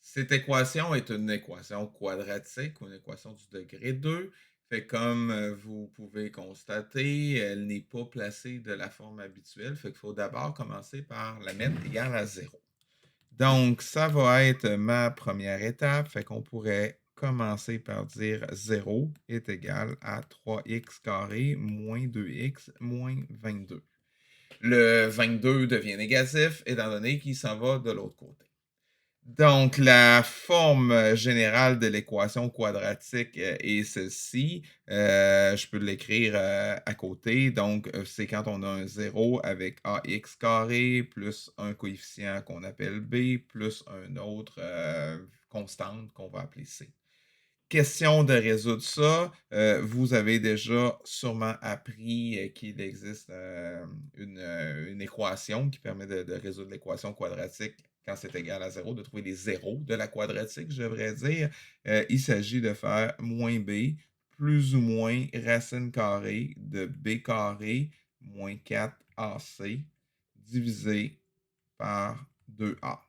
Cette équation est une équation quadratique ou une équation du degré 2. Fait comme vous pouvez constater, elle n'est pas placée de la forme habituelle. Fait qu'il faut d'abord commencer par la mettre égale à 0. Donc, ça va être ma première étape. Fait qu'on pourrait commencer par dire 0 est égal à 3x carré moins 2x moins 22. Le 22 devient négatif étant donné qu'il s'en va de l'autre côté. Donc, la forme générale de l'équation quadratique est celle-ci. Je peux l'écrire à côté. Donc, c'est quand on a un 0 avec ax carré plus un coefficient qu'on appelle b plus un autre constante qu'on va appeler c. Question de résoudre ça. Vous avez déjà sûrement appris qu'il existe une équation qui permet de résoudre l'équation quadratique quand c'est égal à 0, de trouver les zéros de la quadratique, je devrais dire. Il s'agit de faire moins b plus ou moins racine carrée de b carré moins 4ac divisé par 2a.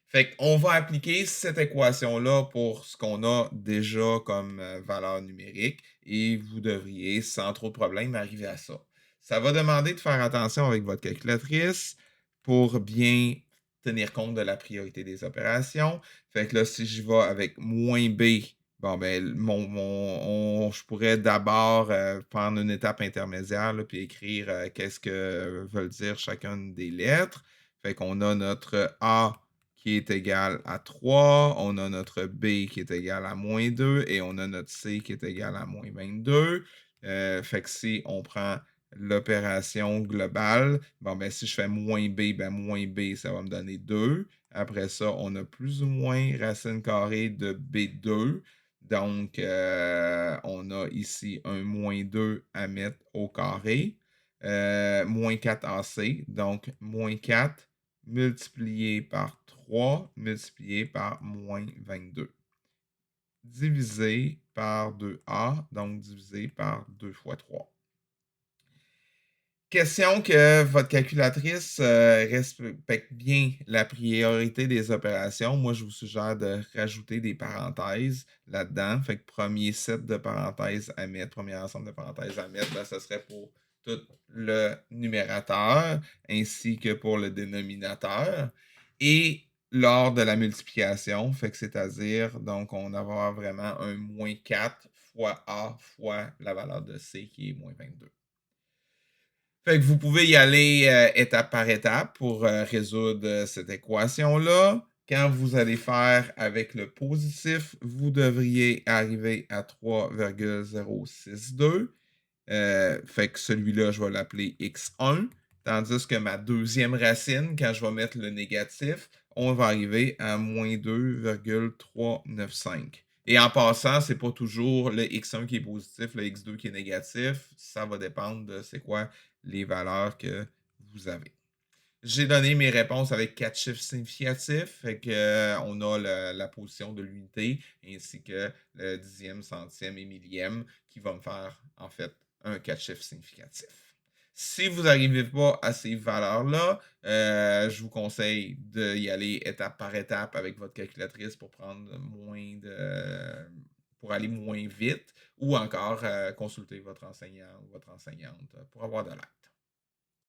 Fait qu'on va appliquer cette équation-là pour ce qu'on a déjà comme valeur numérique et vous devriez, sans trop de problème, arriver à ça. Ça va demander de faire attention avec votre calculatrice pour bien tenir compte de la priorité des opérations. Fait que là, si je vais avec moins B, bon, ben, je pourrais d'abord prendre une étape intermédiaire puis écrire qu'est-ce que veulent dire chacune des lettres. Fait qu'on a notre A qui est égal à 3, on a notre B qui est égal à moins 2 et on a notre C qui est égal à moins 22. Fait que si on prend l'opération globale, bon, ben, si je fais moins B, ben, moins B, ça va me donner 2. Après ça, on a plus ou moins racine carrée de B2. Donc, on a ici un moins 2 à mettre au carré. Moins 4 AC, donc moins 4 multiplié par 3 multiplié par moins 22. Divisé par 2a, donc divisé par 2 fois 3. Question que votre calculatrice respecte bien la priorité des opérations. Moi, je vous suggère de rajouter des parenthèses là-dedans. Fait que premier set de parenthèses à mettre, premier ensemble de parenthèses à mettre, ben, ça serait pour tout le numérateur ainsi que pour le dénominateur. Et lors de la multiplication, fait que c'est-à-dire, donc, on va avoir vraiment un moins 4 fois A fois la valeur de C qui est moins 22. Fait que vous pouvez y aller étape par étape pour résoudre cette équation-là. Quand vous allez faire avec le positif, vous devriez arriver à 3,062. Fait que celui-là, je vais l'appeler x1. Tandis que ma deuxième racine, quand je vais mettre le négatif, on va arriver à moins 2,395. Et en passant, c'est pas toujours le x1 qui est positif, le x2 qui est négatif. Ça va dépendre de c'est quoi les valeurs que vous avez. J'ai donné mes réponses avec 4 chiffres significatifs. Fait que, on a la position de l'unité ainsi que le dixième, centième et millième qui va me faire en fait un 4 chiffres significatif. Si vous n'arrivez pas à ces valeurs-là, je vous conseille d'y aller étape par étape avec votre calculatrice pour prendre pour aller moins vite ou encore consulter votre enseignant ou votre enseignante pour avoir de l'aide.